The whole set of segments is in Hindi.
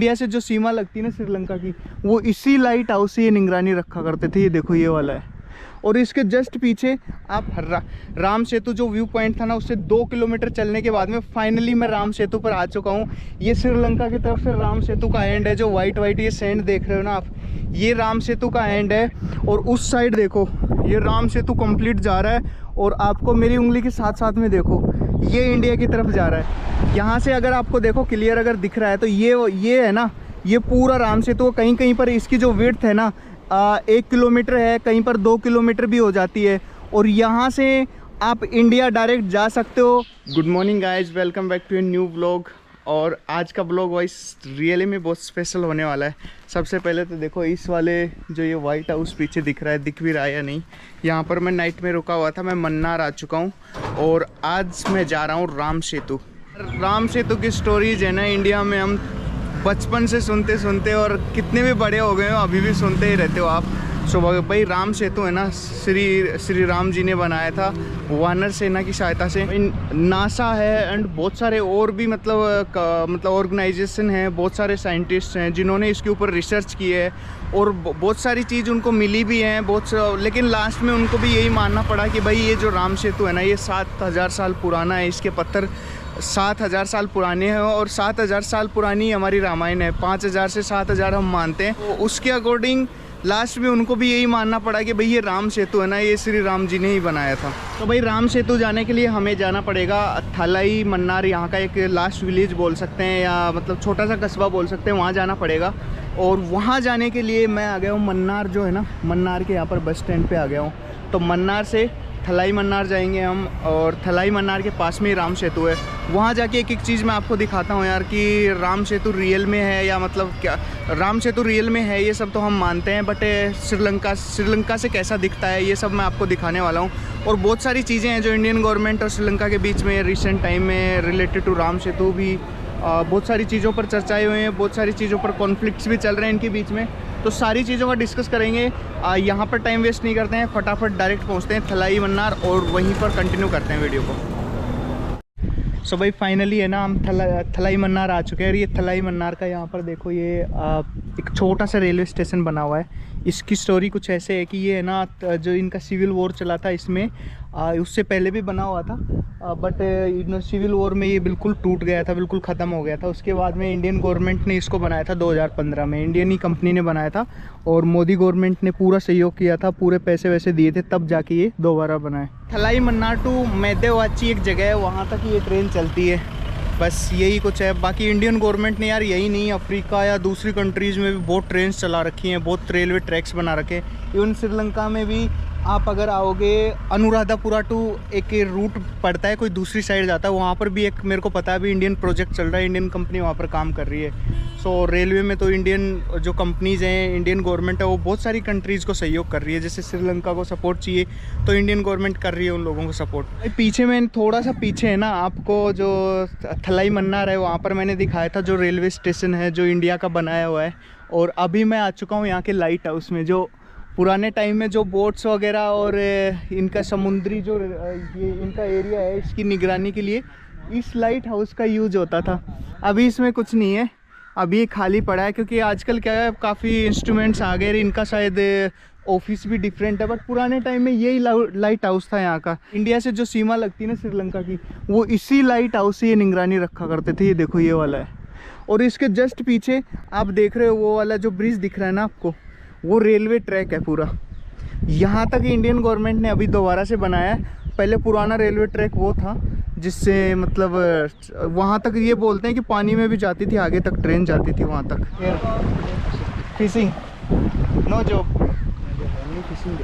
इंडिया से जो सीमा लगती है ना श्रीलंका की, वो इसी लाइट हाउस से ये निगरानी रखा करते थे। ये देखो ये वाला है। और इसके जस्ट पीछे आप राम सेतु जो व्यू पॉइंट था ना, उससे 2 किलोमीटर चलने के बाद में फाइनली मैं राम सेतु पर आ चुका हूँ। ये श्रीलंका की तरफ से राम सेतु का एंड है। जो वाइट वाइट ये सैंड देख रहे हो ना आप, ये राम सेतु का एंड है। और उस साइड देखो, ये राम सेतु कंप्लीट जा रहा है। और आपको मेरी उंगली के साथ साथ में देखो, ये इंडिया की तरफ जा रहा है। यहाँ से अगर आपको देखो क्लियर अगर दिख रहा है तो ये है ना, ये पूरा राम सेतु। कहीं कहीं पर इसकी जो विड्थ है ना 1 किलोमीटर है, कहीं पर 2 किलोमीटर भी हो जाती है। और यहाँ से आप इंडिया डायरेक्ट जा सकते हो। Good morning guys, welcome back to a new vlog. और आज का व्लॉग वाइस रियली में बहुत स्पेशल होने वाला है। सबसे पहले तो देखो इस वाले जो ये वाइट हाउस पीछे दिख रहा है, दिख भी रहा है या नहीं, यहाँ पर मैं नाइट में रुका हुआ था। मैं मन्नार आ चुका हूँ और आज मैं जा रहा हूँ राम सेतु। राम सेतु की स्टोरीज है ना इंडिया में, हम बचपन से सुनते सुनते और कितने भी बड़े हो गए हो अभी भी सुनते ही रहते हो आप। सो भाई राम सेतु है ना, श्री राम जी ने बनाया था वानर सेना की सहायता से। नासा है एंड बहुत सारे और भी मतलब ऑर्गेनाइजेशन हैं, बहुत सारे साइंटिस्ट हैं जिन्होंने इसके ऊपर रिसर्च की है। और बहुत सारी चीज़ उनको मिली भी हैं लेकिन लास्ट में उनको भी यही मानना पड़ा कि भाई ये जो राम सेतु है ना, ये 7000 साल पुराना है। इसके पत्थर 7000 साल पुराने हैं और 7000 साल पुरानी हमारी रामायण है। 5000 से 7000 हम मानते हैं। तो उसके अकॉर्डिंग लास्ट में उनको भी यही मानना पड़ा कि भाई ये राम सेतु है ना, ये श्री राम जी ने ही बनाया था। तो भाई राम सेतु जाने के लिए हमें जाना पड़ेगा थलाई मन्नार, यहाँ का एक लास्ट विलेज बोल सकते हैं या मतलब छोटा सा कस्बा बोल सकते हैं, वहाँ जाना पड़ेगा। और वहाँ जाने के लिए मैं आ गया हूँ मन्नार, जो है ना मन्नार के यहाँ पर बस स्टैंड पर आ गया हूँ। तो मन्नार से थलाई मन्नार जाएंगे हम और थलाई मन्नार के पास में ही राम सेतु है। वहाँ जाके एक एक चीज़ मैं आपको दिखाता हूँ यार कि राम सेतु रियल में है या मतलब क्या राम सेतु रियल में है। ये सब तो हम मानते हैं, बट श्रीलंका से कैसा दिखता है ये सब मैं आपको दिखाने वाला हूँ। और बहुत सारी चीज़ें हैं जो इंडियन गवर्नमेंट और श्रीलंका के बीच में रिसेंट टाइम में रिलेटेड टू राम सेतु भी बहुत सारी चीज़ों पर चर्चाएँ हुए हैं, बहुत सारी चीज़ों पर कॉन्फ्लिक्ट्स भी चल रहे हैं इनके बीच में। तो सारी चीज़ों का डिस्कस करेंगे। यहाँ पर टाइम वेस्ट नहीं करते हैं, फटाफट डायरेक्ट पहुँचते हैं थलाई मन्नार और वहीं पर कंटिन्यू करते हैं वीडियो को। सो भाई फाइनली है ना हम थलाई मन्नार आ चुके हैं। और ये थलाई मन्नार का यहाँ पर देखो ये एक छोटा सा रेलवे स्टेशन बना हुआ है। इसकी स्टोरी कुछ ऐसे है कि ये है ना जो इनका सिविल वॉर चला था इसमें, उससे पहले भी बना हुआ था, बट सिविल वॉर में ये बिल्कुल टूट गया था, बिल्कुल ख़त्म हो गया था। उसके बाद में इंडियन गवर्नमेंट ने इसको बनाया था 2015 में, इंडियन ही कंपनी ने बनाया था। और मोदी गवर्नमेंट ने पूरा सहयोग किया था, पूरे पैसे वैसे दिए थे, तब जाके ये दोबारा बनाए। थलाई मन्नार टू मैदेवाची एक जगह है, वहाँ तक ये ट्रेन चलती है, बस यही कुछ है। बाकी इंडियन गवर्नमेंट ने यार यही नहीं, अफ्रीका या दूसरी कंट्रीज़ में भी बहुत ट्रेन्स चला रखी हैं, बहुत रेलवे ट्रैक्स बना रखे हैं। इवन श्रीलंका में भी आप अगर आओगे अनुराधापुरा टू एक रूट पड़ता है, कोई दूसरी साइड जाता है, वहाँ पर भी एक मेरे को पता है अभी इंडियन प्रोजेक्ट चल रहा है, इंडियन कंपनी वहाँ पर काम कर रही है। सो रेलवे में तो इंडियन जो कंपनीज़ हैं, इंडियन गवर्नमेंट है, वो बहुत सारी कंट्रीज़ को सहयोग कर रही है। जैसे श्रीलंका को सपोर्ट चाहिए तो इंडियन गवर्नमेंट कर रही है उन लोगों को सपोर्ट। पीछे में थोड़ा सा पीछे है ना, आपको जो थलाई मन्नार है वहाँ पर मैंने दिखाया था जो रेलवे स्टेशन है जो इंडिया का बनाया हुआ है। और अभी मैं आ चुका हूँ यहाँ के लाइट हाउस में, जो पुराने टाइम में जो बोट्स वगैरह और इनका समुद्री जो ये इनका एरिया है, इसकी निगरानी के लिए इस लाइट हाउस का यूज होता था। अभी इसमें कुछ नहीं है, अभी ये खाली पड़ा है, क्योंकि आजकल क्या है काफ़ी इंस्ट्रूमेंट्स आ गए, इनका शायद ऑफिस भी डिफरेंट है। बट पुराने टाइम में यही लाइट हाउस था यहाँ का। इंडिया से जो सीमा लगती है ना श्रीलंका की, वो इसी लाइट हाउस से ये निगरानी रखा करते थे। ये देखो ये वाला है। और इसके जस्ट पीछे आप देख रहे हो वो वाला जो ब्रिज दिख रहा है ना आपको, वो रेलवे ट्रैक है पूरा। यहाँ तक इंडियन गवर्नमेंट ने अभी दोबारा से बनाया है। पहले पुराना रेलवे ट्रैक वो था जिससे मतलब वहाँ तक ये बोलते हैं कि पानी में भी जाती थी, आगे तक ट्रेन जाती थी वहाँ तक। Fishing no job fishing.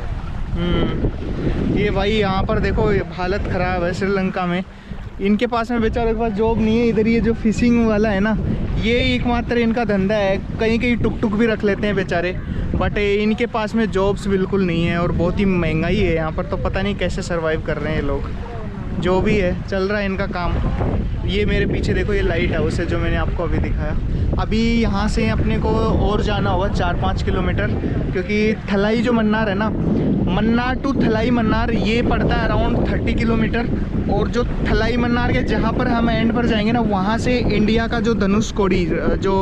ये भाई यहाँ पर देखो हालत ख़राब है श्रीलंका में। इनके पास में बेचारे के पास जॉब नहीं है। इधर ये जो फिशिंग वाला है ना, ये एकमात्र इनका धंधा है। कहीं कहीं टुक टुक भी रख लेते हैं बेचारे, बट इनके पास में जॉब्स बिल्कुल नहीं है और बहुत ही महंगाई है यहाँ पर। तो पता नहीं कैसे सर्वाइव कर रहे हैं ये लोग। जो भी है चल रहा है इनका काम। ये मेरे पीछे देखो, ये लाइट हाउस है जो मैंने आपको अभी दिखाया। अभी यहाँ से अपने को और जाना होगा 4-5 किलोमीटर, क्योंकि थलाई जो मन्नार है ना, मन्नार टू थलाई मन्नार ये पड़ता है अराउंड 30 किलोमीटर। और जो थलाई मन्नार के जहाँ पर हम एंड पर जाएंगे ना, वहाँ से इंडिया का जो धनुषकोडी, जो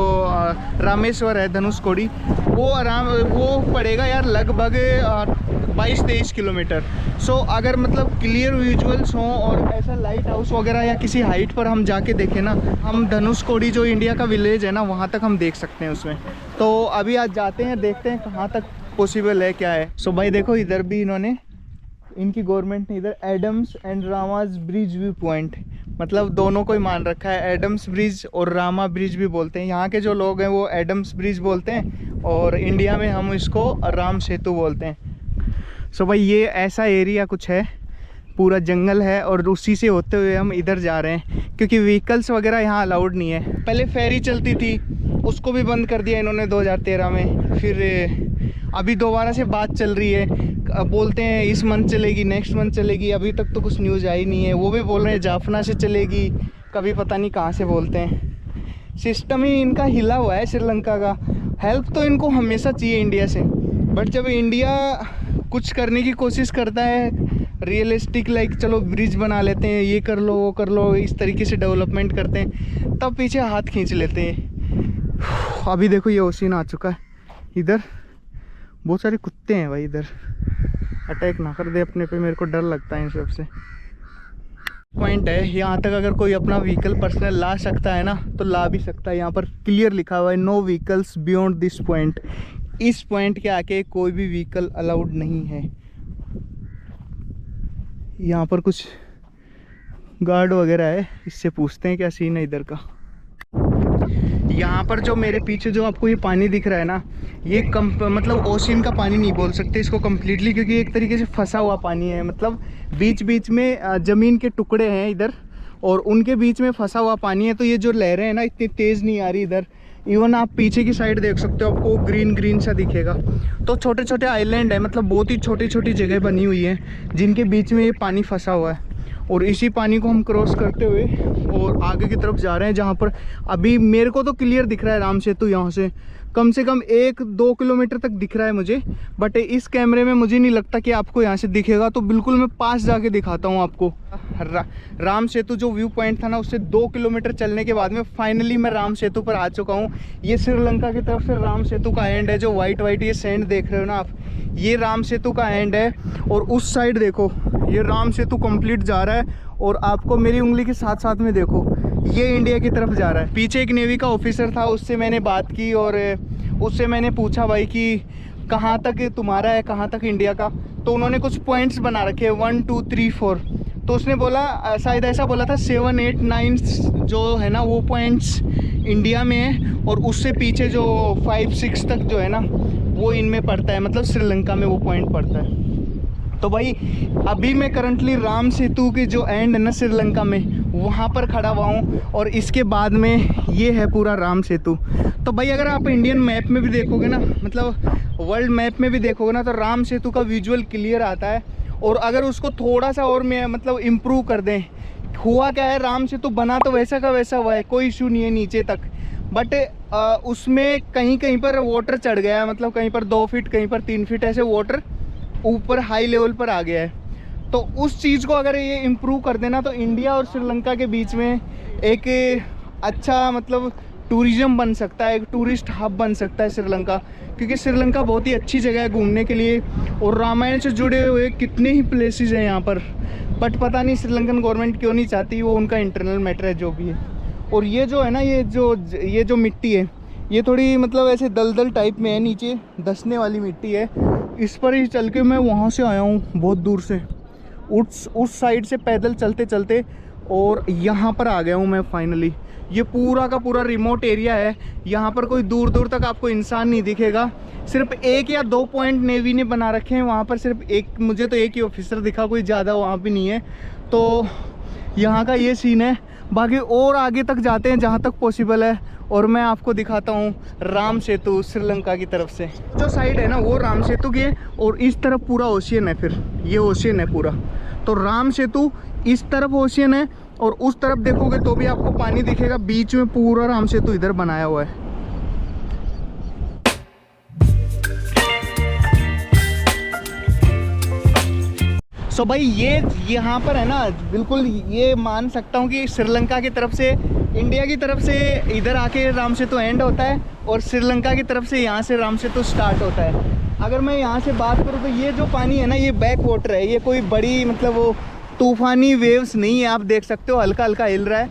रामेश्वर है धनुषकोडी, वो पड़ेगा यार लगभग 22-23 किलोमीटर। सो अगर मतलब क्लियर विजुअल्स हों और ऐसा लाइट हाउस वगैरह या किसी हाइट पर हम जाके देखें ना, हम धनुषकोडी जो इंडिया का विलेज है ना, वहाँ तक हम देख सकते हैं उसमें। तो अभी आज जाते हैं, देखते हैं कहाँ तक पॉसिबल है, क्या है। सो भाई देखो, इधर भी इन्होंने, इनकी गवर्नमेंट ने इधर Adam's and Rama's bridge view point, मतलब दोनों को ही मान रखा है। एडम्स ब्रिज और रामा ब्रिज भी बोलते हैं। यहाँ के जो लोग हैं वो एडम्स ब्रिज बोलते हैं और इंडिया में हम इसको राम सेतु बोलते हैं। सो भाई ये ऐसा एरिया कुछ है, पूरा जंगल है और उसी से होते हुए हम इधर जा रहे हैं, क्योंकि व्हीकल्स वगैरह यहाँ अलाउड नहीं है। पहले फेरी चलती थी, उसको भी बंद कर दिया इन्होंने 2013 में। फिर अभी दोबारा से बात चल रही है, बोलते हैं इस मंथ चलेगी, नेक्स्ट मंथ चलेगी। अभी तक तो कुछ न्यूज़ आई नहीं है। वो भी बोल रहे हैं जाफना से चलेगी, कभी पता नहीं कहाँ से बोलते हैं। सिस्टम ही इनका हिला हुआ है श्रीलंका का। हेल्प तो इनको हमेशा चाहिए इंडिया से, बट जब इंडिया कुछ करने की कोशिश करता है रियलिस्टिक, लाइक चलो ब्रिज बना लेते हैं, ये कर लो वो कर लो, इस तरीके से डेवलपमेंट करते हैं, तब पीछे हाथ खींच लेते हैं। अभी देखो ये ओसिन आ चुका है। इधर बहुत सारे कुत्ते हैं भाई, इधर अटैक ना कर दे अपने पे, मेरे को डर लगता है इन सब से। पॉइंट है यहाँ तक, अगर कोई अपना व्हीकल पर्सनल ला सकता है ना तो ला भी सकता है। यहाँ पर क्लियर लिखा हुआ है no vehicles beyond this point. इस पॉइंट के आके कोई भी व्हीकल अलाउड नहीं है। यहाँ पर कुछ गार्ड वगैरह है, इससे पूछते हैं क्या सीन है इधर का। यहाँ पर जो मेरे पीछे जो आपको ये पानी दिख रहा है ना, ये मतलब ओशियन का पानी नहीं बोल सकते इसको कम्प्लीटली, क्योंकि एक तरीके से फंसा हुआ पानी है। मतलब बीच बीच में ज़मीन के टुकड़े हैं इधर, और उनके बीच में फंसा हुआ पानी है। तो ये जो लहरें हैं ना, इतनी तेज़ नहीं आ रही इधर। इवन आप पीछे की साइड देख सकते हो, आपको ग्रीन ग्रीन सा दिखेगा। तो छोटे छोटे आइलैंड है, मतलब बहुत ही छोटी छोटी जगह बनी हुई है जिनके बीच में ये पानी फंसा हुआ है। और इसी पानी को हम क्रॉस करते हुए और आगे की तरफ जा रहे हैं, जहाँ पर अभी मेरे को तो क्लियर दिख रहा है राम सेतु। यहाँ से कम 1-2 किलोमीटर तक दिख रहा है मुझे, बट इस कैमरे में मुझे नहीं लगता कि आपको यहाँ से दिखेगा। तो बिल्कुल मैं पास जाके दिखाता हूँ आपको। राम सेतु जो व्यू पॉइंट था ना, उससे 2 किलोमीटर चलने के बाद में फाइनली मैं राम सेतु पर आ चुका हूँ। ये श्रीलंका की तरफ से राम सेतु का एंड है, जो वाइट वाइट ये सैंड देख रहे हो ना आप, ये राम सेतु का एंड है। और उस साइड देखो, ये राम सेतु कंप्लीट जा रहा है, और आपको मेरी उंगली के साथ साथ में देखो, ये इंडिया की तरफ जा रहा है। पीछे एक नेवी का ऑफिसर था, उससे मैंने बात की और उससे मैंने पूछा भाई कि कहाँ तक तुम्हारा है, कहाँ तक इंडिया का। तो उन्होंने कुछ पॉइंट्स बना रखे हैं 1 2 3 4। तो उसने बोला, शायद ऐसा बोला था 7 8 9 जो है ना वो पॉइंट्स इंडिया में है, और उससे पीछे जो 5 6 तक जो है ना वो इनमें पड़ता है, मतलब श्रीलंका में वो पॉइंट पड़ता है। तो भाई अभी मैं करंटली राम सेतु के जो एंड है ना श्रीलंका में, वहाँ पर खड़ा हुआ हूँ, और इसके बाद में ये है पूरा राम सेतु। तो भाई अगर आप इंडियन मैप में भी देखोगे ना, मतलब वर्ल्ड मैप में भी देखोगे ना, तो राम सेतु का विजुअल क्लियर आता है। और अगर उसको थोड़ा सा और में मतलब इम्प्रूव कर दें, हुआ क्या है, राम सेतु बना तो वैसा का वैसा हुआ है, कोई इशू नहीं है नीचे तक, बट उसमें कहीं कहीं पर वाटर चढ़ गया है। मतलब कहीं पर 2 फीट, कहीं पर 3 फीट ऐसे वाटर ऊपर हाई लेवल पर आ गया है। तो उस चीज़ को अगर ये इम्प्रूव कर देना, तो इंडिया और श्रीलंका के बीच में एक अच्छा मतलब टूरिज़्म बन सकता है, एक टूरिस्ट हब बन सकता है श्रीलंका। क्योंकि श्रीलंका बहुत ही अच्छी जगह है घूमने के लिए, और रामायण से जुड़े हुए कितने ही प्लेसेस हैं यहाँ पर। बट पता नहीं श्रीलंकन गवर्नमेंट क्यों नहीं चाहती, वो उनका इंटरनल मैटर है जो भी है। और ये जो है ना, ये जो मिट्टी है, ये थोड़ी मतलब ऐसे दलदल टाइप में है, नीचे धंसने वाली मिट्टी है। इस पर ही चल के मैं वहाँ से आया हूँ बहुत दूर से, उस साइड से पैदल चलते चलते, और यहाँ पर आ गया हूँ मैं फाइनली। ये पूरा का पूरा रिमोट एरिया है, यहाँ पर कोई दूर दूर तक आपको इंसान नहीं दिखेगा। सिर्फ 1 या 2 पॉइंट नेवी ने बना रखे हैं वहाँ पर, सिर्फ एक, मुझे तो एक ही ऑफिसर दिखा, कोई ज़्यादा वहाँ भी नहीं है। तो यहाँ का ये सीन है। बाकी और आगे तक जाते हैं जहाँ तक पॉसिबल है, और मैं आपको दिखाता हूँ राम सेतु श्रीलंका की तरफ से। जो साइड है ना वो राम सेतु की है, और इस तरफ पूरा ओशियन है, फिर ये ओशियन है पूरा। तो राम सेतु इस तरफ ओशियन है, और उस तरफ देखोगे तो भी आपको पानी दिखेगा। बीच में पूरा राम सेतु इधर बनाया हुआ है। सो भाई ये यहाँ पर है ना, बिल्कुल ये मान सकता हूँ कि श्रीलंका की तरफ से, इंडिया की तरफ से इधर आके राम सेतु एंड होता है, और श्रीलंका की तरफ से यहाँ से राम सेतु स्टार्ट होता है। अगर मैं यहाँ से बात करूँ तो ये जो पानी है ना, ये बैक वाटर है। ये कोई बड़ी मतलब वो तूफानी वेव्स नहीं है, आप देख सकते हो हल्का हल्का हिल रहा है।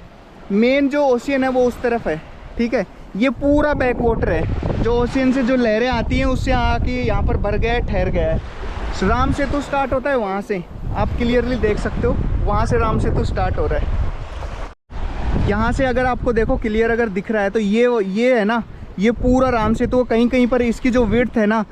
मेन जो ओशियन है वो उस तरफ है, ठीक है। ये पूरा बैक वाटर है, जो ओशियन से जो लहरें आती हैं उससे आके यहाँ पर भर गया है, ठहर गया है। राम सेतु स्टार्ट होता है वहाँ से, आप क्लियरली देख सकते हो, वहाँ से राम सेतु स्टार्ट हो रहा है। यहाँ से अगर आपको देखो क्लियर अगर दिख रहा है तो ये है ना, ये पूरा राम सेतु। कहीं कहीं पर इसकी जो विड्थ है ना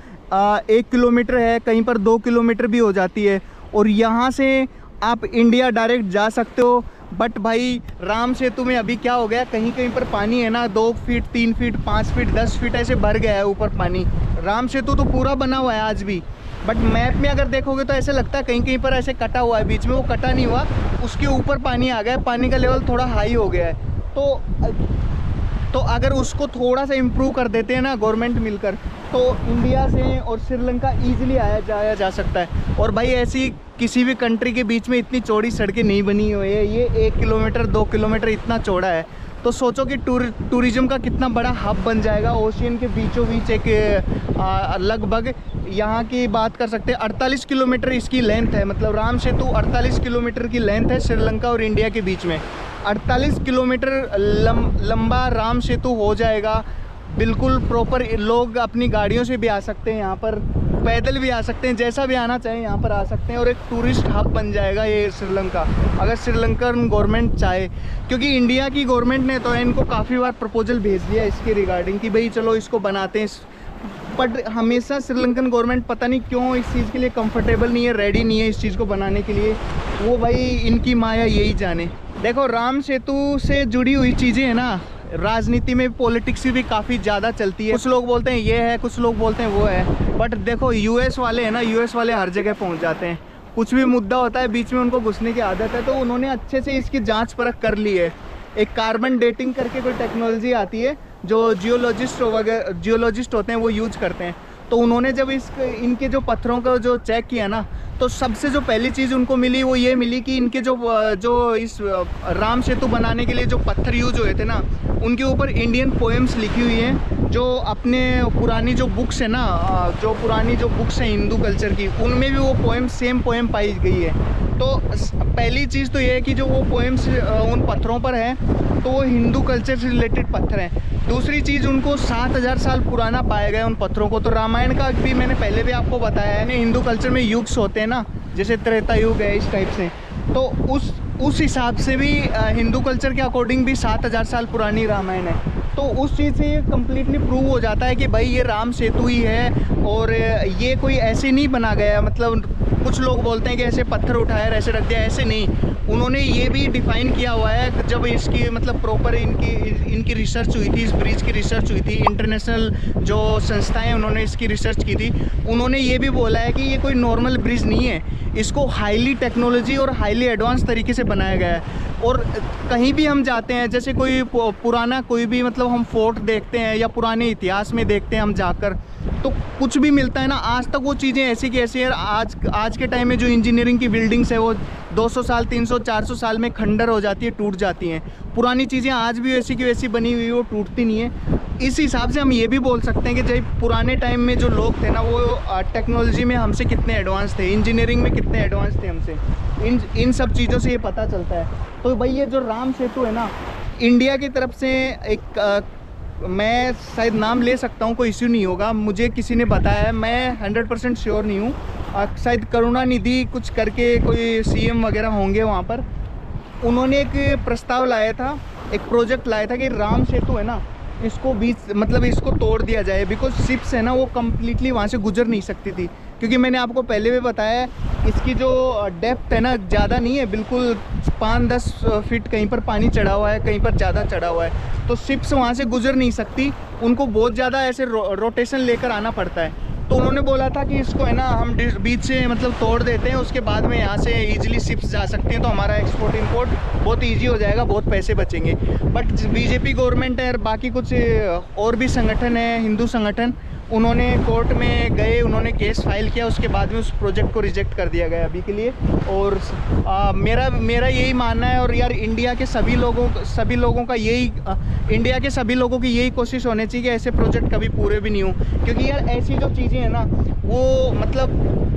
1 किलोमीटर है, कहीं पर 2 किलोमीटर भी हो जाती है, और यहाँ से आप इंडिया डायरेक्ट जा सकते हो। बट भाई राम सेतु में अभी क्या हो गया, कहीं कहीं पर पानी है ना 2 फीट 3 फीट 5 फीट 10 फीट ऐसे भर गया है ऊपर पानी। राम सेतु तो पूरा बना हुआ है आज भी, बट मैप में अगर देखोगे तो ऐसे लगता है कहीं कहीं पर ऐसे कटा हुआ है, बीच में वो कटा नहीं हुआ, उसके ऊपर पानी आ गया है, पानी का लेवल थोड़ा हाई हो गया है। तो अगर उसको थोड़ा सा इम्प्रूव कर देते हैं ना गवर्नमेंट मिलकर, तो इंडिया से और श्रीलंका ईजिली जाया जा सकता है। और भाई ऐसी किसी भी कंट्री के बीच में इतनी चौड़ी सड़कें नहीं बनी हुई है। ये 1 किलोमीटर 2 किलोमीटर इतना चौड़ा है, तो सोचो कि टूरिज्म का कितना बड़ा हब बन जाएगा। ओशियन के बीचों बीच एक लगभग यहाँ की बात कर सकते हैं 48 किलोमीटर इसकी लेंथ है। मतलब राम सेतु 48 किलोमीटर की लेंथ है श्रीलंका और इंडिया के बीच में। 48 किलोमीटर लंबा राम सेतु हो जाएगा, बिल्कुल प्रॉपर। लोग अपनी गाड़ियों से भी आ सकते हैं यहाँ पर, पैदल भी आ सकते हैं, जैसा भी आना चाहें यहाँ पर आ सकते हैं, और एक टूरिस्ट हब बन जाएगा ये श्रीलंका, अगर श्रीलंकन गवर्नमेंट चाहे। क्योंकि इंडिया की गवर्नमेंट ने तो इनको काफ़ी बार प्रपोजल भेज दिया इसके रिगार्डिंग कि भाई चलो इसको बनाते हैं, बट हमेशा श्रीलंकन गवर्नमेंट पता नहीं क्यों इस चीज़ के लिए कंफर्टेबल नहीं है, रेडी नहीं है इस चीज़ को बनाने के लिए। वो भाई इनकी माया यही जाने। देखो राम सेतु से जुड़ी हुई चीज़ें हैं ना, राजनीति में पॉलिटिक्स भी काफ़ी ज़्यादा चलती है। कुछ लोग बोलते हैं ये है, कुछ लोग बोलते हैं वो है, बट देखो यूएस वाले हैं ना, यूएस वाले हर जगह पहुंच जाते हैं। कुछ भी मुद्दा होता है बीच में उनको घुसने की आदत है, तो उन्होंने अच्छे से इसकी जांच परख कर ली है। एक कार्बन डेटिंग करके कोई टेक्नोलॉजी आती है जो जियोलॉजिस्ट होते हैं वो यूज करते हैं। तो उन्होंने जब इनके जो पत्थरों का जो चेक किया ना, तो सबसे जो पहली चीज़ उनको मिली वो ये मिली कि इनके जो इस राम सेतु बनाने के लिए जो पत्थर यूज हुए थे ना, उनके ऊपर इंडियन पोएम्स लिखी हुई हैं, जो अपने पुरानी जो बुक्स है ना, जो पुरानी जो बुक्स हैं हिंदू कल्चर की, उनमें भी वो पोएम सेम पोएम पाई गई है। तो पहली चीज़ तो ये है कि जो वो पोएम्स उन पत्थरों पर है तो वो हिंदू कल्चर से रिलेटेड पत्थर हैं। दूसरी चीज़ उनको 7000 साल पुराना पाया गया उन पत्थरों को। तो रामायण का भी मैंने पहले भी आपको बताया है ना, हिंदू कल्चर में युग्स होते हैं ना, जैसे त्रेता युग है इस टाइप से, तो उस हिसाब से भी हिंदू कल्चर के अकॉर्डिंग भी 7000 साल पुरानी रामायण है। तो उस चीज़ से ये कम्प्लीटली प्रूव हो जाता है कि भाई ये राम सेतु ही है, और ये कोई ऐसे नहीं बना गया। मतलब कुछ लोग बोलते हैं कि ऐसे पत्थर उठाया ऐसे रख दिया, ऐसे नहीं। उन्होंने ये भी डिफ़ाइन किया हुआ है, जब इसकी मतलब प्रॉपर इनकी रिसर्च हुई थी, इस ब्रिज की रिसर्च हुई थी, इंटरनेशनल जो संस्थाएं उन्होंने इसकी रिसर्च की थी, उन्होंने ये भी बोला है कि ये कोई नॉर्मल ब्रिज नहीं है, इसको हाईली टेक्नोलॉजी और हाईली एडवांस तरीके से बनाया गया है। और कहीं भी हम जाते हैं, जैसे कोई पुराना कोई भी मतलब हम फोर्ट देखते हैं या पुराने इतिहास में देखते हैं हम जाकर, तो कुछ भी मिलता है ना, आज तक वो चीज़ें ऐसी की ऐसी है। आज के टाइम में जो इंजीनियरिंग की बिल्डिंग्स है वो 200 साल 300 400 साल में खंडर हो जाती है, टूट जाती हैं। पुरानी चीज़ें आज भी वैसी की वैसी बनी हुई, वो टूटती नहीं है। इस हिसाब से हम ये भी बोल सकते हैं कि जब पुराने टाइम में जो लोग थे ना, वो टेक्नोलॉजी में हमसे कितने एडवांस थे, इंजीनियरिंग में कितने एडवांस थे हमसे, इन सब चीज़ों से ये पता चलता है। तो भाई ये जो राम सेतु है ना, इंडिया की तरफ से एक मैं शायद नाम ले सकता हूँ, कोई इश्यू नहीं होगा, मुझे किसी ने बताया है, मैं 100% श्योर नहीं हूँ। शायद करुणानिधि कुछ करके कोई सीएम वगैरह होंगे वहाँ पर, उन्होंने एक प्रस्ताव लाया था, एक प्रोजेक्ट लाया था कि राम सेतु है ना, इसको बीच मतलब इसको तोड़ दिया जाए, बिकॉज शिप्स है ना वो कम्प्लीटली वहाँ से गुजर नहीं सकती थी। क्योंकि मैंने आपको पहले भी बताया इसकी जो डेप्थ है ना ज़्यादा नहीं है, बिल्कुल 5-10 फीट कहीं पर पानी चढ़ा हुआ है, कहीं पर ज़्यादा चढ़ा हुआ है, तो शिप्स वहाँ से गुजर नहीं सकती, उनको बहुत ज़्यादा ऐसे रोटेशन लेकर आना पड़ता है। तो उन्होंने बोला था कि इसको है ना हम बीच से मतलब तोड़ देते हैं, उसके बाद में यहाँ से इजीली शिप्स जा सकती हैं, तो हमारा एक्सपोर्ट इंपोर्ट बहुत इजी हो जाएगा, बहुत पैसे बचेंगे। बट बीजेपी गवर्नमेंट है और बाकी कुछ और भी संगठन है, हिंदू संगठन, उन्होंने कोर्ट में गए, उन्होंने केस फाइल किया, उसके बाद में उस प्रोजेक्ट को रिजेक्ट कर दिया गया अभी के लिए। और मेरा यही मानना है, और यार इंडिया के सभी लोगों का यही इंडिया के सभी लोगों की यही कोशिश होनी चाहिए कि ऐसे प्रोजेक्ट कभी पूरे भी नहीं हो, क्योंकि यार ऐसी जो चीज़ें हैं ना वो मतलब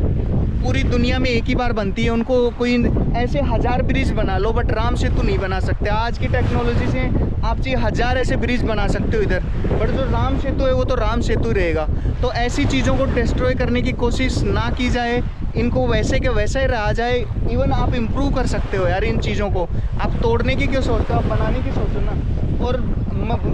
पूरी दुनिया में एक ही बार बनती है। उनको कोई ऐसे 1000 ब्रिज बना लो, बट राम सेतु नहीं बना सकते। आज की टेक्नोलॉजी से आप चाहिए 1000 ऐसे ब्रिज बना सकते हो इधर, बट जो राम सेतु है वो तो राम सेतु रहेगा। तो ऐसी चीज़ों को डिस्ट्रॉय करने की कोशिश ना की जाए, इनको वैसे के वैसा ही रहा जाए। इवन आप इम्प्रूव कर सकते हो यार इन चीज़ों को, आप तोड़ने की क्यों सोचते हो, आप बनाने की सोचो ना। और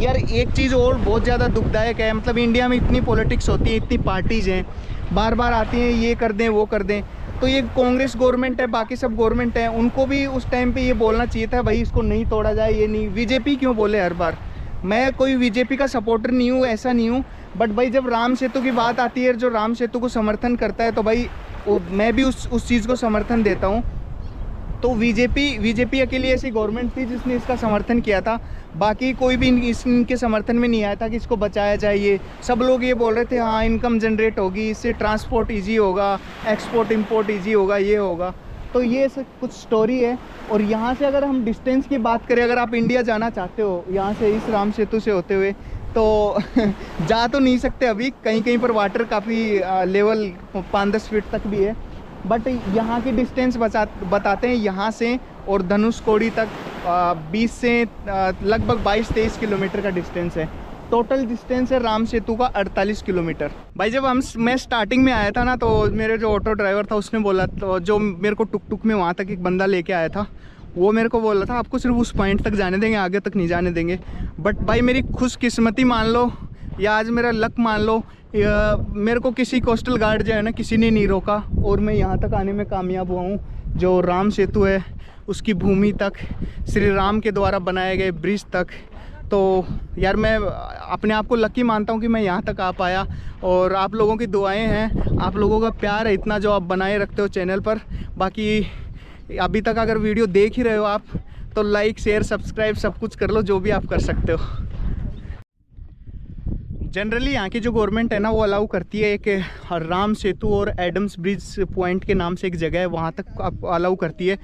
यार एक चीज़ और बहुत ज़्यादा दुखदायक है, मतलब इंडिया में इतनी पॉलिटिक्स होती है, इतनी पार्टीज़ हैं, बार बार आती हैं ये कर दें वो कर दें। तो ये कांग्रेस गवर्नमेंट है, बाकी सब गवर्नमेंट है, उनको भी उस टाइम पे ये बोलना चाहिए था भाई इसको नहीं तोड़ा जाए, ये नहीं। बीजेपी क्यों बोले हर बार? मैं कोई बीजेपी का सपोर्टर नहीं हूँ, ऐसा नहीं हूँ, बट भाई जब राम सेतु की बात आती है, जो राम सेतु को समर्थन करता है, तो भाई मैं भी उस चीज़ को समर्थन देता हूँ। तो बीजेपी अकेली ऐसी गवर्नमेंट थी जिसने इसका समर्थन किया था, बाकी कोई भी इनके समर्थन में नहीं आया था कि इसको बचाया जाए। ये सब लोग ये बोल रहे थे हाँ इनकम जनरेट होगी, इससे ट्रांसपोर्ट इजी होगा, एक्सपोर्ट इंपोर्ट इजी होगा, ये होगा। तो ये सब कुछ स्टोरी है। और यहाँ से अगर हम डिस्टेंस की बात करें, अगर आप इंडिया जाना चाहते हो यहाँ से इस राम सेतु से होते हुए, तो जा तो नहीं सकते अभी, कहीं कहीं पर वाटर काफ़ी लेवल 5-10 फीट तक भी है, बट यहाँ की डिस्टेंस बताते हैं यहाँ से और धनुषकोडी तक 20 से लगभग 22-23 किलोमीटर का डिस्टेंस है। टोटल डिस्टेंस है राम सेतु का 48 किलोमीटर। भाई जब मैं स्टार्टिंग में आया था ना, तो मेरे जो ऑटो ड्राइवर था उसने बोला, तो जो मेरे को टुक टुक में वहाँ तक एक बंदा लेके आया था, वो मेरे को बोला था आपको सिर्फ उस पॉइंट तक जाने देंगे, आगे तक नहीं जाने देंगे। बट भाई मेरी खुशकिस्मती मान लो या आज मेरा लक मान लो, मेरे को किसी कोस्टल गार्ड जो है ना किसी ने नहीं रोका, और मैं यहाँ तक आने में कामयाब हुआ हूँ। जो राम सेतु है उसकी भूमि तक, श्री राम के द्वारा बनाए गए ब्रिज तक। तो यार मैं अपने आप को लकी मानता हूँ कि मैं यहाँ तक आ पाया, और आप लोगों की दुआएं हैं, आप लोगों का प्यार है इतना जो आप बनाए रखते हो चैनल पर। बाकी अभी तक अगर वीडियो देख ही रहे हो आप, तो लाइक शेयर सब्सक्राइब सब कुछ कर लो, जो भी आप कर सकते हो। जनरली यहाँ की जो गवर्नमेंट है ना वो अलाउ करती है कि राम सेतु और एडम्स ब्रिज पॉइंट के नाम से एक जगह है, वहाँ तक आप अलाउ करती है,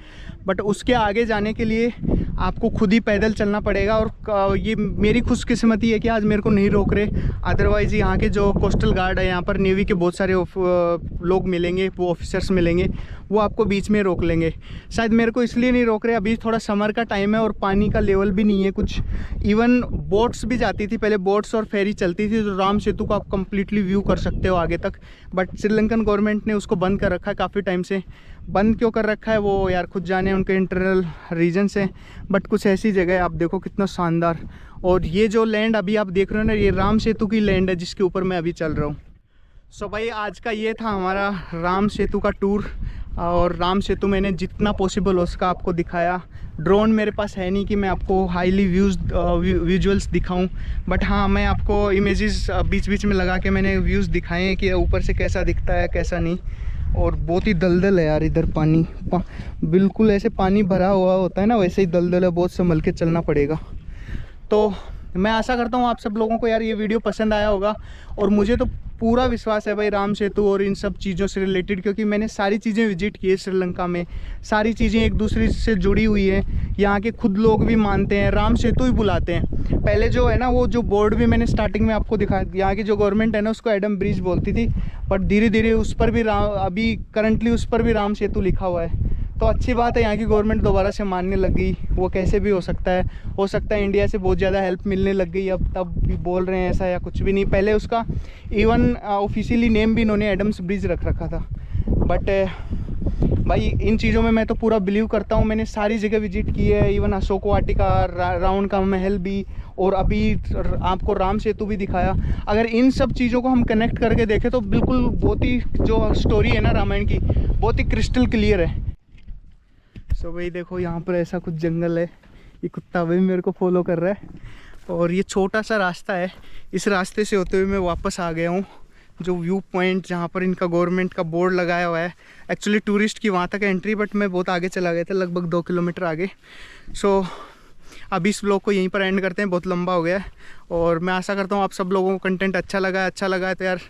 बट उसके आगे जाने के लिए आपको खुद ही पैदल चलना पड़ेगा। और ये मेरी खुशकिस्मती है कि आज मेरे को नहीं रोक रहे, अदरवाइज़ यहाँ के जो कोस्टल गार्ड है, यहाँ पर नेवी के बहुत सारे लोग मिलेंगे, वो ऑफिसर्स मिलेंगे, वो आपको बीच में रोक लेंगे। शायद मेरे को इसलिए नहीं रोक रहे, अभी थोड़ा समर का टाइम है और पानी का लेवल भी नहीं है कुछ। इवन बोट्स भी जाती थी पहले, बोट्स और फेरी चलती थी, तो राम सेतु को आप कम्प्लीटली व्यू कर सकते हो आगे तक, बट श्रीलंकन गवर्नमेंट ने उसको बंद कर रखा है काफ़ी टाइम से। बंद क्यों कर रखा है वो यार खुद जाने, उनके इंटरनल रीजन से, बट कुछ ऐसी जगह है। आप देखो कितना शानदार। और ये जो लैंड अभी आप देख रहे हो ना, ये राम सेतु की लैंड है जिसके ऊपर मैं अभी चल रहा हूँ। सो भाई आज का ये था हमारा राम सेतु का टूर, और राम सेतु मैंने जितना पॉसिबल उसका आपको दिखाया। ड्रोन मेरे पास है नहीं कि मैं आपको हाईली विजुअल्स दिखाऊं, बट हाँ मैं आपको इमेजेस बीच बीच में लगा के मैंने व्यूज़ दिखाए हैं कि ऊपर से कैसा दिखता है कैसा नहीं। और बहुत ही दलदल है यार इधर, पानी बिल्कुल ऐसे पानी भरा हुआ होता है ना, वैसे ही दलदल है, बहुत संभल के चलना पड़ेगा। तो मैं आशा करता हूँ आप सब लोगों को यार ये वीडियो पसंद आया होगा, और मुझे तो पूरा विश्वास है भाई राम सेतु और इन सब चीज़ों से रिलेटेड, क्योंकि मैंने सारी चीज़ें विजिट की है श्रीलंका में, सारी चीज़ें एक दूसरे से जुड़ी हुई हैं। यहाँ के खुद लोग भी मानते हैं, राम सेतु ही बुलाते हैं। पहले जो है ना वो जो बोर्ड भी मैंने स्टार्टिंग में आपको दिखाया, यहाँ की जो गवर्नमेंट है ना उसको एडम ब्रिज बोलती थी, बट धीरे धीरे उस पर भी अभी करंटली उस पर भी राम सेतु लिखा हुआ है। तो अच्छी बात है, यहाँ की गवर्नमेंट दोबारा से मानने लग गई। वो कैसे भी हो सकता है इंडिया से बहुत ज़्यादा हेल्प मिलने लग गई अब, तब भी बोल रहे हैं ऐसा या कुछ भी नहीं। पहले उसका इवन ऑफिशियली नेम भी इन्होंने एडम्स ब्रिज रख रखा था। बट भाई इन चीज़ों में मैं तो पूरा बिलीव करता हूँ, मैंने सारी जगह विजिट की है, इवन अशोक वाटिका, रावण का महल भी, और अभी आपको राम सेतु भी दिखाया। अगर इन सब चीज़ों को हम कनेक्ट करके देखें तो बिल्कुल बहुत ही जो स्टोरी है ना रामायण की, बहुत ही क्रिस्टल क्लियर है। सो भाई देखो यहाँ पर ऐसा कुछ जंगल है, ये कुत्ता भी मेरे को फॉलो कर रहा है, और ये छोटा सा रास्ता है, इस रास्ते से होते हुए मैं वापस आ गया हूँ जो व्यू पॉइंट जहाँ पर इनका गवर्नमेंट का बोर्ड लगाया हुआ है। एक्चुअली टूरिस्ट की वहाँ तक एंट्री, बट मैं बहुत आगे चला गया था, लगभग 2 किलोमीटर आगे। सो अभी इस ब्लॉग को यहीं पर एंड करते हैं, बहुत लंबा हो गया है। और मैं आशा करता हूँ आप सब लोगों को कंटेंट अच्छा लगा है तो यार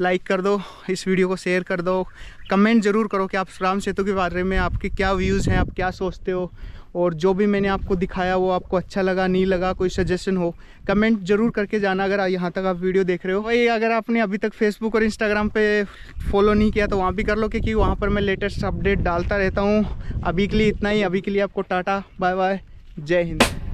लाइक कर दो, इस वीडियो को शेयर कर दो, कमेंट ज़रूर करो कि आप राम सेतु के बारे में आपके क्या व्यूज़ हैं, आप क्या सोचते हो, और जो भी मैंने आपको दिखाया वो आपको अच्छा लगा नहीं लगा, कोई सजेशन हो कमेंट जरूर करके जाना। अगर यहाँ तक आप वीडियो देख रहे हो भाई, अगर आपने अभी तक फेसबुक और इंस्टाग्राम पे फॉलो नहीं किया तो वहाँ भी कर लो, क्योंकि वहाँ पर मैं लेटेस्ट अपडेट डालता रहता हूँ। अभी के लिए इतना ही, अभी के लिए आपको टाटा बाय बाय, जय हिंद।